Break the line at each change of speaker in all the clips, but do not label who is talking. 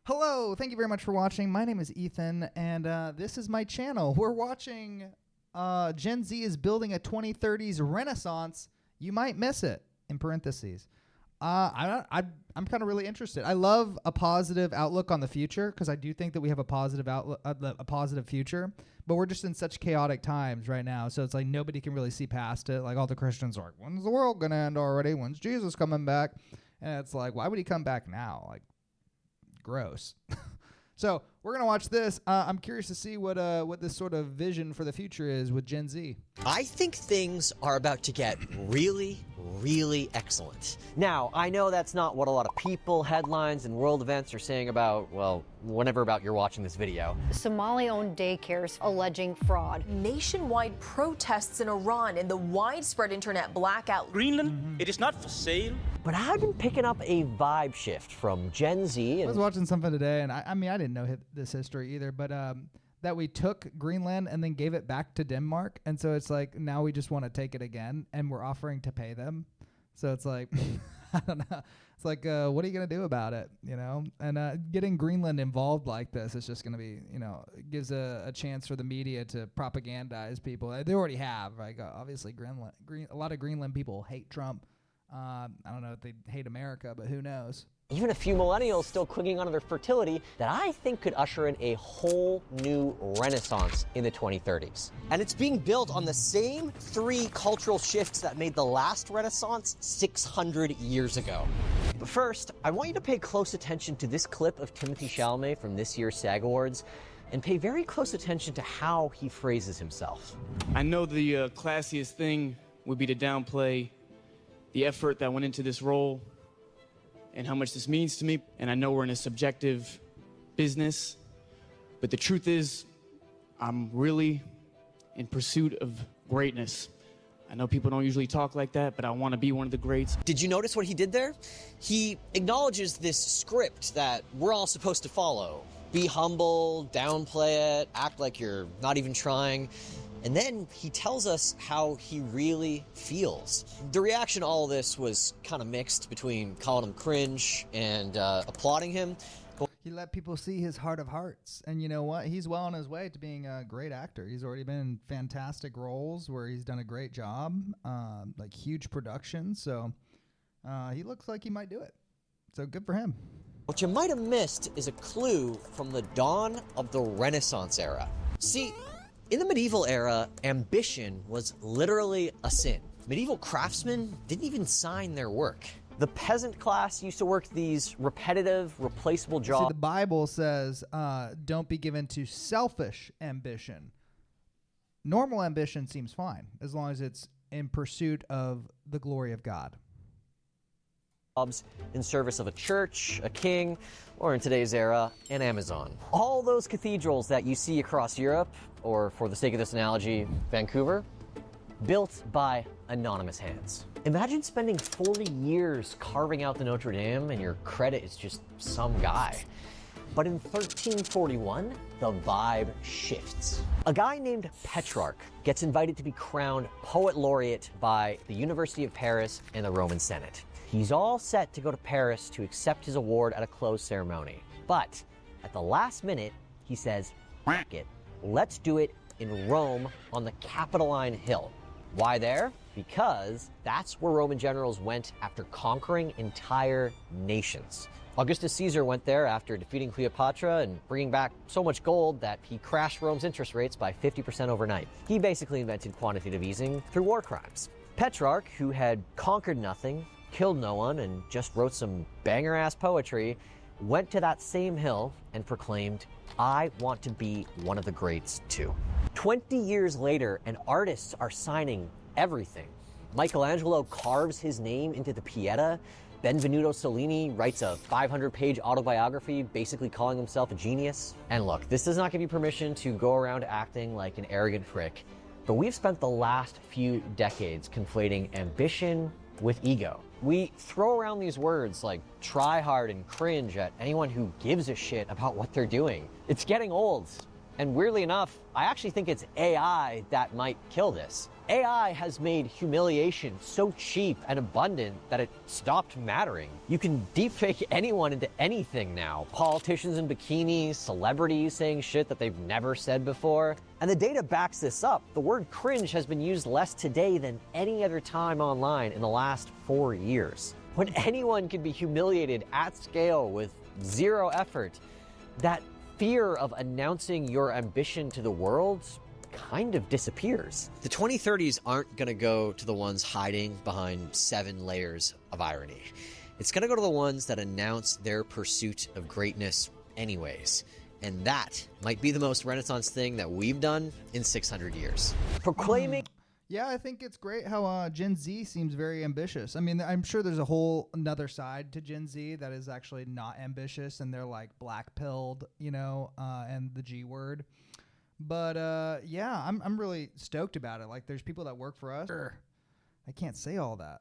Hello, thank you very much for watching. My name is Ethan, and this is my channel. We're watching Gen Z is building a 2030s renaissance. You might miss it, in parentheses. I'm kind of really interested. I love a positive outlook on the future because I do think that we have a positive outlook, a positive future. But we're just in such chaotic times right now, so it's like nobody can really see past it. Like all the Christians are like, "When's the world gonna end already? When's Jesus coming back?" And it's like, why would he come back now? Like, gross. So we're gonna watch this. I'm curious to see what this sort of vision for the future is with Gen Z.
I think things are about to get really, really excellent. Now, I know that's not what a lot of people, headlines, and world events are saying about, well, whenever about you're watching this video.
Somali-owned daycares alleging fraud.
Nationwide protests in Iran and the widespread internet blackout.
Greenland, it is not for sale.
But I've been picking up a vibe shift from Gen Z.
I was watching something today, and I mean, I didn't know this history either, but that we took Greenland and then gave it back to Denmark, and so it's like now we just want to take it again, and we're offering to pay them. So it's like, I don't know. It's like, what are you gonna do about it? You know, and getting Greenland involved like this is just gonna be, you know, it gives a chance for the media to propagandize people. They already have, like obviously a lot of Greenland people hate Trump. I don't know if they hate America, but who knows?
Even a few millennials still clinging onto their fertility that I think could usher in a whole new renaissance in the 2030s. And it's being built on the same three cultural shifts that made the last renaissance 600 years ago. But first, I want you to pay close attention to this clip of Timothée Chalamet from this year's SAG Awards and pay very close attention to how he phrases himself.
I know the classiest thing would be to downplay the effort that went into this role and how much this means to me. And I know we're in a subjective business, but the truth is, I'm really in pursuit of greatness. I know people don't usually talk like that, but I want to be one of the greats.
Did you notice what he did there? He acknowledges this script that we're all supposed to follow. Be humble, downplay it, act like you're not even trying. And then he tells us how he really feels. The reaction to all of this was kind of mixed between calling him cringe and applauding him.
He let people see his heart of hearts. And you know what? He's well on his way to being a great actor. He's already been in fantastic roles where he's done a great job, like huge productions. So he looks like he might do it. So good for him.
What you might have missed is a clue from the dawn of the Renaissance era. See, in the medieval era, ambition was literally a sin. Medieval craftsmen didn't even sign their work. The peasant class used to work these repetitive, replaceable jobs.
See, the Bible says, don't be given to selfish ambition. Normal ambition seems fine, as long as it's in pursuit of the glory of God.
In service of a church, a king, or in today's era, an Amazon. All those cathedrals that you see across Europe, or for the sake of this analogy, Vancouver, built by anonymous hands. Imagine spending 40 years carving out the Notre Dame and your credit is just some guy. But in 1341, the vibe shifts. A guy named Petrarch gets invited to be crowned poet laureate by the University of Paris and the Roman Senate. He's all set to go to Paris to accept his award at a closed ceremony. But at the last minute, he says, "F it, let's do it in Rome on the Capitoline Hill." Why there? Because that's where Roman generals went after conquering entire nations. Augustus Caesar went there after defeating Cleopatra and bringing back so much gold that he crashed Rome's interest rates by 50% overnight. He basically invented quantitative easing through war crimes. Petrarch, who had conquered nothing, killed no one, and just wrote some banger-ass poetry, went to that same hill and proclaimed, "I want to be one of the greats too." 20 years later, and artists are signing everything. Michelangelo carves his name into the Pieta. Benvenuto Cellini writes a 500-page autobiography basically calling himself a genius. And look, this does not give you permission to go around acting like an arrogant prick, but we've spent the last few decades conflating ambition with ego. We throw around these words like try hard and cringe at anyone who gives a shit about what they're doing. It's getting old. And weirdly enough, I actually think it's AI that might kill this. AI has made humiliation so cheap and abundant that it stopped mattering. You can deepfake anyone into anything now. Politicians in bikinis, celebrities saying shit that they've never said before. And the data backs this up. The word cringe has been used less today than any other time online in the last 4 years. When anyone can be humiliated at scale with zero effort, that fear of announcing your ambition to the world kind of disappears. The 2030s aren't going to go to the ones hiding behind 7 layers of irony. It's going to go to the ones that announce their pursuit of greatness anyways. And that might be the most Renaissance thing that we've done in 600 years. Proclaiming...
Yeah, I think it's great how Gen Z seems very ambitious. I mean, I'm sure there's a whole another side to Gen Z that is actually not ambitious, and they're like black-pilled, you know, and the G word. But yeah, I'm really stoked about it. Like, there's people that work for us. I can't say all that.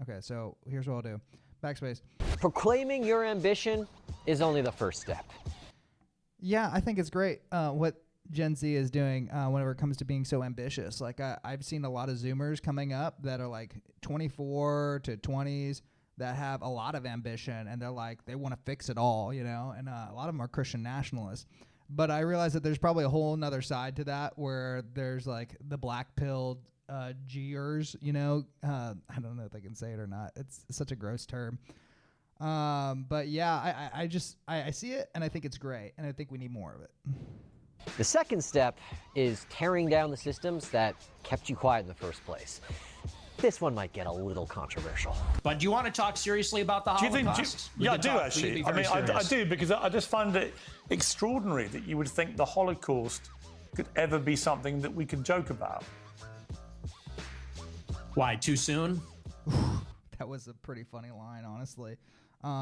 Okay, so here's what I'll do. Backspace.
Proclaiming your ambition is only the first step.
Yeah, I think it's great what Gen Z is doing whenever it comes to being so ambitious. Like, I've seen a lot of Zoomers coming up that are like 24 to 20s that have a lot of ambition, and they're like, they want to fix it all, you know, and a lot of them are Christian nationalists. But I realize that there's probably a whole nother side to that where there's like the black-pilled Gers, you know. I don't know if I can say it or not. It's such a gross term. But yeah, I see it, and I think it's great, and I think we need more of it.
The second step is tearing down the systems that kept you quiet in the first place. This one might get a little controversial.
But do you want to talk seriously about the Holocaust?
Yeah, I do actually. I mean, I do, because I just find it extraordinary that you would think the Holocaust could ever be something that we could joke about.
Why, too soon?
That was a pretty funny line, honestly.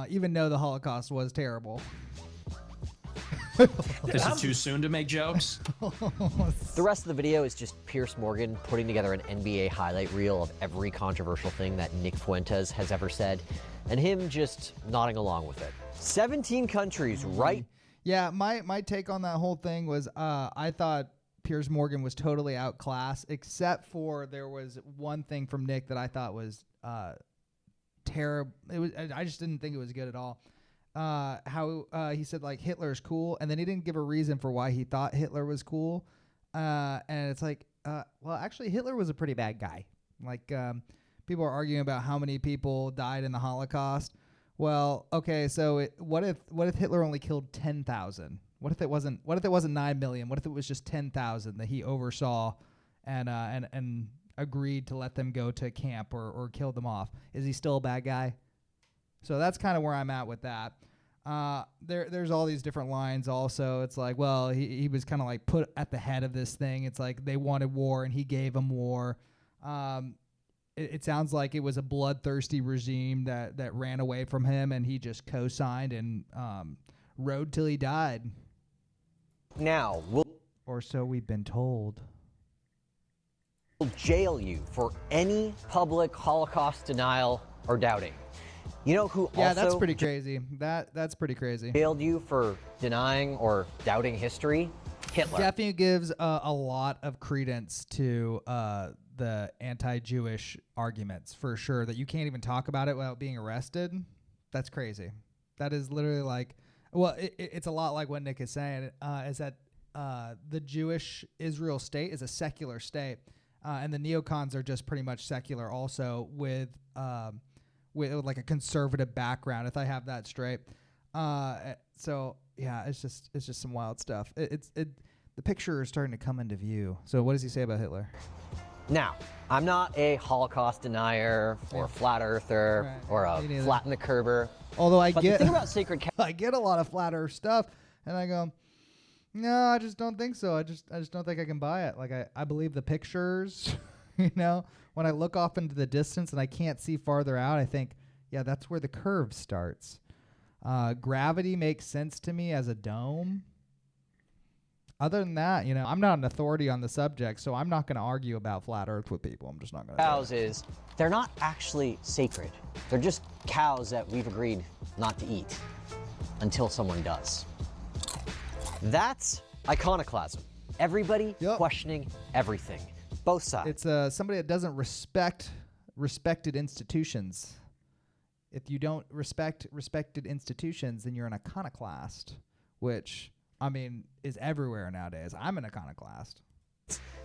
Even though the Holocaust was terrible.
Is it too soon to make jokes?
The rest of the video is just Piers Morgan putting together an NBA highlight reel of every controversial thing that Nick Fuentes has ever said, and him just nodding along with it. 17 countries, right?
Yeah, my take on that whole thing was I thought Piers Morgan was totally outclassed, except for there was one thing from Nick that I thought was terrible. I just didn't think it was good at all. How he said like Hitler's cool, and then he didn't give a reason for why he thought Hitler was cool. And it's like, well, actually Hitler was a pretty bad guy. Like, people are arguing about how many people died in the Holocaust. Well, okay, so what if Hitler only killed 10,000? What if it wasn't 9 million? What if it was just 10,000 that he oversaw and agreed to let them go to camp or kill them off? Is he still a bad guy? So that's kind of where I'm at with that. There's all these different lines also. It's like, well, he was kind of like put at the head of this thing. It's like they wanted war and he gave them war. It sounds like it was a bloodthirsty regime that ran away from him, and he just co-signed and rode till he died.
Now,
or so we've been told.
We'll jail you for any public Holocaust denial or doubting. You know who also...
Yeah, that's pretty crazy. That's pretty crazy.
...jailed you for denying or doubting history? Hitler.
Definitely gives a lot of credence to the anti-Jewish arguments, for sure, that you can't even talk about it without being arrested. That's crazy. That is literally like... Well, it's a lot like what Nick is saying, is that the Jewish Israel state is a secular state, and the neocons are just pretty much secular also with like a conservative background, if I have that straight. So yeah, it's just some wild stuff. The picture is starting to come into view. So what does he say about Hitler?
Now, I'm not a Holocaust denier or a flat earther or a flatten the curber.
Although
but the thing about sacred
I get a lot of flat earth stuff, and I go, no, I just don't think so. I just don't think I can buy it. Like I believe the pictures, you know. When I look off into the distance and I can't see farther out, I think, yeah, that's where the curve starts. Gravity makes sense to me as a dome. Other than that, you know, I'm not an authority on the subject, so I'm not going to argue about flat Earth with people. I'm just not going to.
Cows is, they're not actually sacred. They're just cows that we've agreed not to eat until someone does. That's iconoclasm. everybody
Yep.
questioning everything. Both sides.
It's somebody that doesn't respect respected institutions. If you don't respect respected institutions, then you're an iconoclast, which, I mean, is everywhere nowadays. I'm an iconoclast.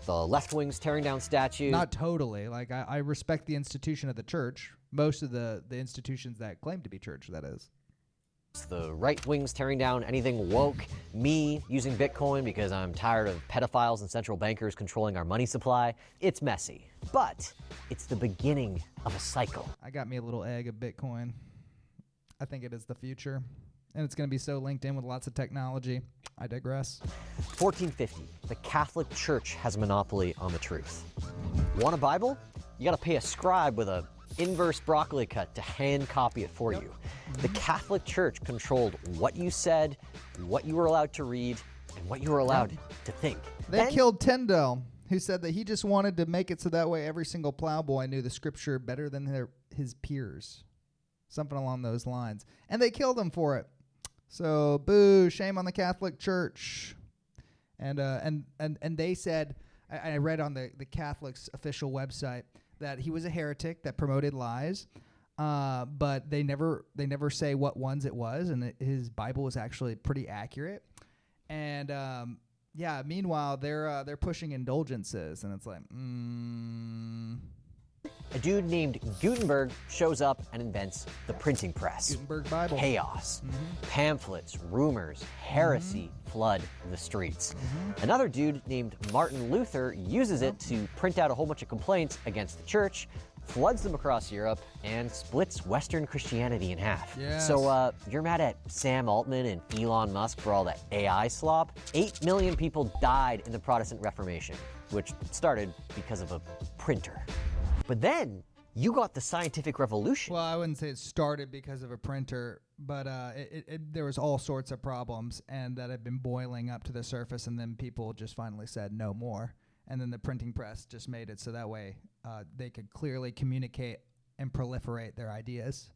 The left wing's tearing down statues.
Not totally. Like, I respect the institution of the church. Most of the institutions that claim to be church, that is.
The right wing's tearing down anything woke. Me using Bitcoin because I'm tired of pedophiles and central bankers controlling our money supply. It's messy, but it's the beginning of a cycle.
I got me a little egg of Bitcoin. I think it is the future. And it's going to be so linked in with lots of technology. I digress.
1450, the Catholic Church has a monopoly on the truth. Want a Bible? You got to pay a scribe with a inverse broccoli cut to hand copy it for you. The Catholic Church controlled what you said, what you were allowed to read, and what you were allowed to think.
They killed Tyndale, who said that he just wanted to make it so that way every single plowboy knew the scripture better than his peers. Something along those lines. And they killed him for it. So, boo, shame on the Catholic Church. And they said, I read on the Catholic's official website that he was a heretic that promoted lies, but they never say what ones it was, and his Bible was actually pretty accurate. And meanwhile they're pushing indulgences, and it's like,
A dude named Gutenberg shows up and invents the printing press.
Gutenberg Bible.
Chaos, pamphlets, rumors, heresy flood the streets. Another dude named Martin Luther uses it to print out a whole bunch of complaints against the church, floods them across Europe, and splits Western Christianity in half.
Yes.
So you're mad at Sam Altman and Elon Musk for all that AI slop? 8 million people died in the Protestant Reformation, which started because of a printer. But then you got the scientific revolution.
Well, I wouldn't say it started because of a printer, but there was all sorts of problems, and that had been boiling up to the surface, and then people just finally said no more. And then the printing press just made it so that way they could clearly communicate and proliferate their ideas.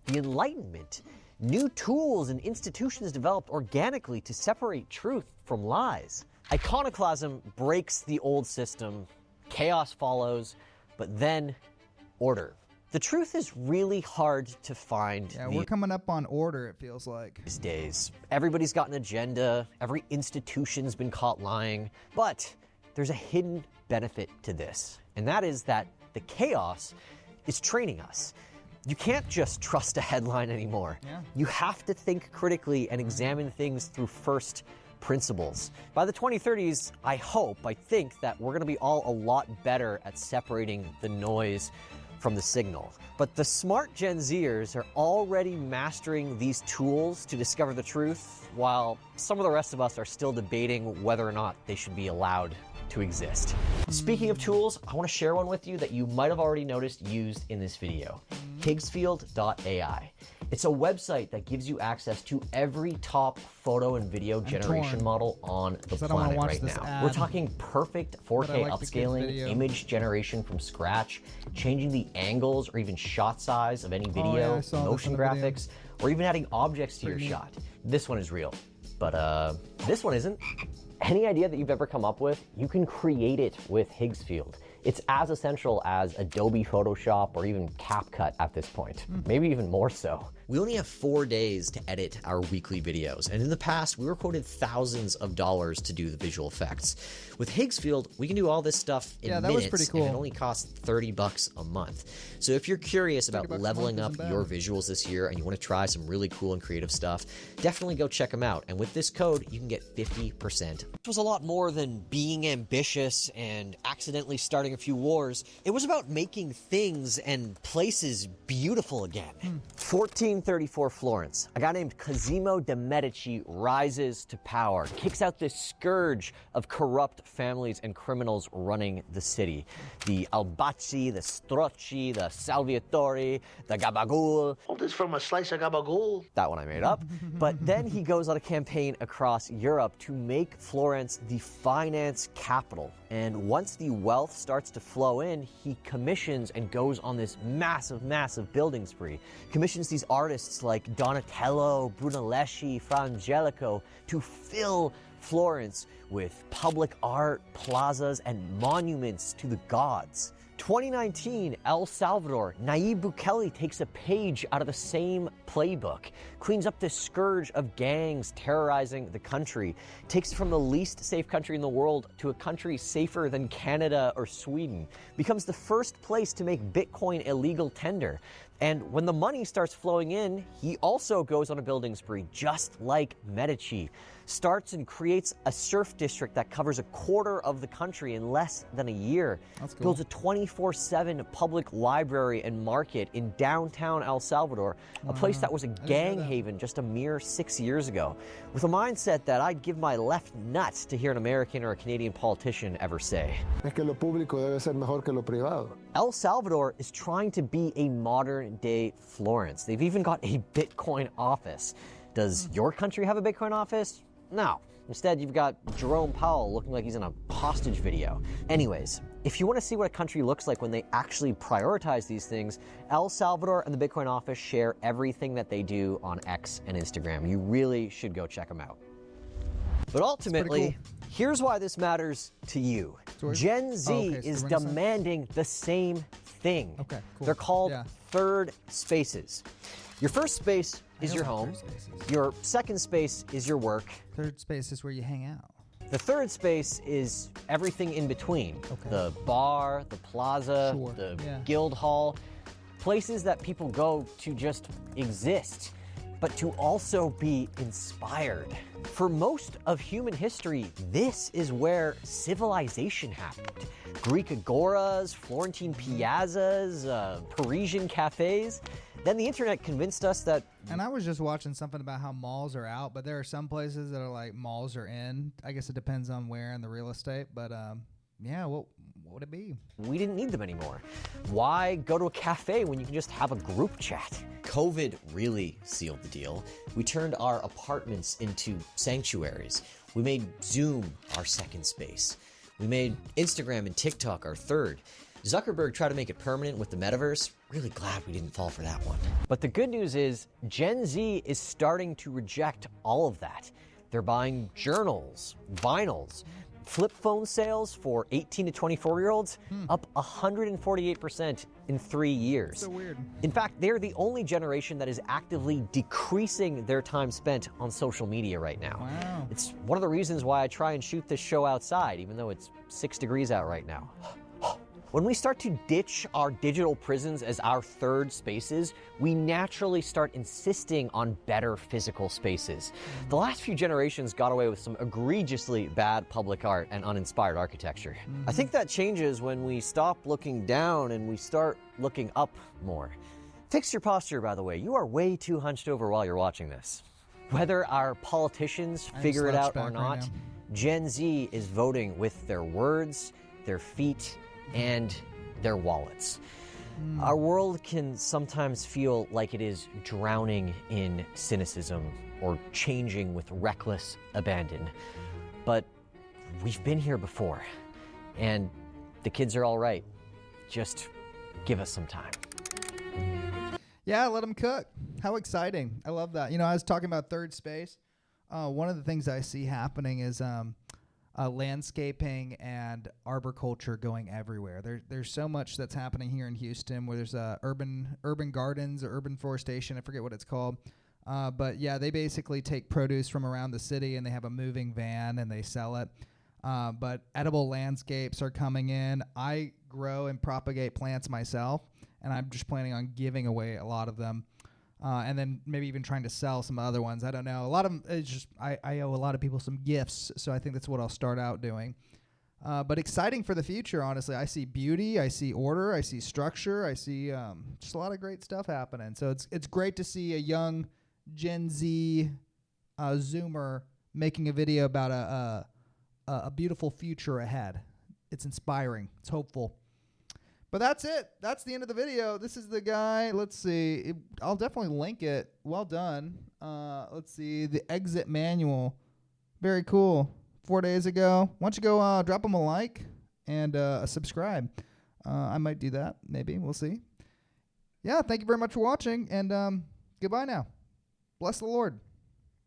The Enlightenment. New tools and institutions developed organically to separate truth from lies. Iconoclasm breaks the old system, chaos follows, but then order. The truth is really hard to find.
Yeah, we're coming up on order, it feels like.
These days. Everybody's got an agenda, every institution's been caught lying, but there's a hidden benefit to this, and that is that the chaos is training us. You can't just trust a headline anymore.
Yeah.
You have to think critically and examine things through first principles. By the 2030s, I think that we're going to be all a lot better at separating the noise from the signal. But the smart Gen Zers are already mastering these tools to discover the truth, while some of the rest of us are still debating whether or not they should be allowed to exist. Speaking of tools, I want to share one with you that you might have already noticed used in this video. Higgsfield.ai. It's a website that gives you access to every top photo and video generation model on the planet right now. We're talking perfect 4K upscaling, image generation from scratch, changing the angles or even shot size of any video, motion graphics, or even adding objects to your shot. This one is real, but this one isn't. Any idea that you've ever come up with, you can create it with Higgsfield. It's as essential as Adobe Photoshop or even CapCut at this point, maybe even more so. We only have 4 days to edit our weekly videos, and in the past, we were quoted thousands of dollars to do the visual effects. With Higgsfield, we can do all this stuff in minutes,
was pretty cool.
and it only costs $30 a month. So if you're curious about leveling up your visuals this year and you want to try some really cool and creative stuff, definitely go check them out. And with this code, you can get 50%. This was a lot more than being ambitious and accidentally starting a few wars. It was about making things and places beautiful again. 1434 Florence. A guy named Cosimo de' Medici rises to power, kicks out this scourge of corrupt families and criminals running the city. The Albacci, the Strozzi, the Salviatori, the Gabagool.
All this from a slice of gabagool.
That one I made up. But then he goes on a campaign across Europe to make Florence the finance capital. And once the wealth starts to flow in, he commissions and goes on this massive, massive building spree. Commissions these artists like Donatello, Brunelleschi, Fra Angelico to fill Florence with public art, plazas, and monuments to the gods. 2019, El Salvador, Nayib Bukele takes a page out of the same playbook, cleans up this scourge of gangs terrorizing the country, takes it from the least safe country in the world to a country safer than Canada or Sweden, becomes the first place to make Bitcoin illegal tender. And when the money starts flowing in, he also goes on a building spree, just like Medici. Starts and creates a surf district that covers a quarter of the country in less than a year.
That's cool.
Builds a 24/7 public library and market in downtown El Salvador, a place that was a gang haven just a mere 6 years ago. With a mindset that I'd give my left nuts to hear an American or a Canadian politician ever say.
Es que lo público debe ser mejor que lo privado.
El Salvador is trying to be a modern-day Florence. They've even got a Bitcoin office. Does your country have a Bitcoin office? No. Instead, you've got Jerome Powell looking like he's in a hostage video. Anyways, if you want to see what a country looks like when they actually prioritize these things, El Salvador and the Bitcoin office share everything that they do on X and Instagram. You really should go check them out. But ultimately, here's why this matters to you. Gen Z is demanding the same thing.
Okay, cool.
They're called third spaces. Your first space is your home. Your second space is your work.
Third space is where you hang out.
The third space is everything in between. The bar, the plaza, the guild hall, places that people go to just exist, but to also be inspired. For most of human history, this is where civilization happened. Greek agoras, Florentine piazzas, Parisian cafes. Then the internet convinced us that...
And I was just watching something about how malls are out, but there are some places that are like malls are in. I guess it depends on where in the real estate, but yeah, what would it be?
We didn't need them anymore. Why go to a cafe when you can just have a group chat? COVID really sealed the deal. We turned our apartments into sanctuaries. We made Zoom our second space. We made Instagram and TikTok our third. Zuckerberg tried to make it permanent with the metaverse. Really glad we didn't fall for that one. But the good news is Gen Z is starting to reject all of that. They're buying journals, vinyls, flip phone sales for 18 to 24-year-olds up 148% in 3 years.
So weird.
In fact, they're the only generation that is actively decreasing their time spent on social media right now.
Wow.
It's one of the reasons why I try and shoot this show outside, even though it's 6 degrees out right now. When we start to ditch our digital prisons as our third spaces, we naturally start insisting on better physical spaces. The last few generations got away with some egregiously bad public art and uninspired architecture. I think that changes when we stop looking down and we start looking up more. Fix your posture, by the way. You are way too hunched over while you're watching this. Whether our politicians figure it out or not, Gen Z is voting with their words, their feet, and their wallets. Our world can sometimes feel like it is drowning in cynicism or changing with reckless abandon. But we've been here before, and the kids are all right. Just give us some time.
Yeah, let them cook. How exciting. I love that. You know, I was talking about third space. One of the things I see happening is landscaping and arboriculture going everywhere. There's so much that's happening here in Houston where there's urban gardens or urban forestation. I forget what it's called. But yeah, they basically take produce from around the city and they have a moving van and they sell it. But edible landscapes are coming in. I grow and propagate plants myself, and I'm just planning on giving away a lot of them. And then maybe even trying to sell some other ones. I don't know. A lot of them, it's just, I owe a lot of people some gifts, so I think that's what I'll start out doing. But exciting for the future, honestly. I see beauty, I see order, I see structure, I see just a lot of great stuff happening. So it's great to see a young Gen Z Zoomer making a video about a beautiful future ahead. It's inspiring. It's hopeful. But that's it. That's the end of the video. This is the guy. Let's see. I'll definitely link it. Well done. Let's see. The exit manual. Very cool. 4 days ago. Why don't you go drop him a like and a subscribe. I might do that. Maybe. We'll see. Yeah, thank you very much for watching. And Goodbye now. Bless the Lord.